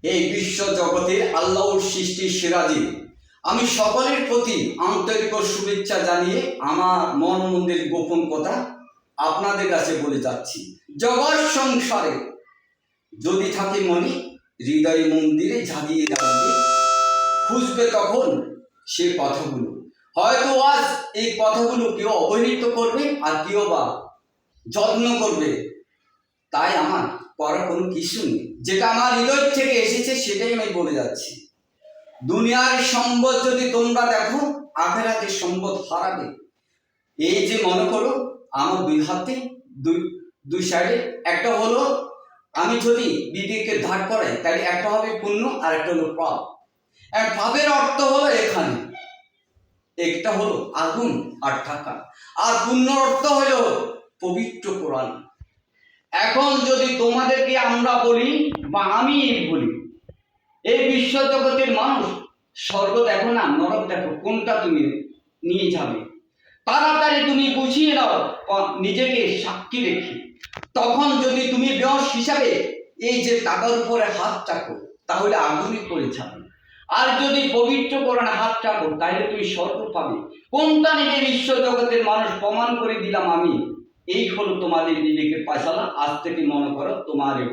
এই বিশ্ব জগতের আল্লাহর সৃষ্টি সিরাজি আমি সকলের প্রতি আন্তরিক শুভেচ্ছা জানিয়ে আমার মন মন্দির গোপন কথা আপনাদের কাছে বলে যাচ্ছি। জগৎ সংসারে যদি থাকে মনে, হৃদয় মন্দিরে জাগিয়ে রাখবে, খুঁজবে তখন সে কথাগুলো। হয়তো আজ এই কথাগুলো কেউ অবহেলিত করবে আর কেউ বা যত্ন করবে, তাই আমার করার কোনো কিছু নেই। যেটা আমার হৃদয় থেকে এসেছে সেটাই আমি বলে যাচ্ছি। দুনিয়ার সম্পদ যদি তোমরা দেখো, আখেরাতের সম্পদ হারাবে। এই যে মনে করো আমার দুই হাতে দুই সাইডে একটা হলো, আমি যদি বিবেকের ধার করাই তাহলে একটা হবে পুণ্য আর একটা হলো পাপ। আর পাপের অর্থ হলো এখানে, একটা হলো আগুন আর টাকা, আর পুণ্য অর্থ হলো পবিত্র কোরআন। এখন যদি তোমাদেরকে আমরা বলি বা আমি বলি, এই বিশ্ব জগতের মানুষ স্বর্গ দেখো না নরক দেখো, কোনটা তুমি নিয়ে যাবে? তাড়াতাড়ি তুমি বুঝিয়ে নাও নিজেকে সাক্ষী রেখে। তখন যদি তুমি বেশ হিসাবে এই যে টাকার উপরে হাত চাকো, তাহলে আগুনই করে যাবে। আর যদি পবিত্র কোরআনে হাত চাকো, তাহলে তুমি স্বর্গ পাবে। কোনটা নিয়ে বিশ্ব জগতের মানুষ প্রমাণ করে দিলাম আমি। এই হলো তোমাদের বিবেকের ফয়সালা। আজ থেকে মনে করো তোমার এ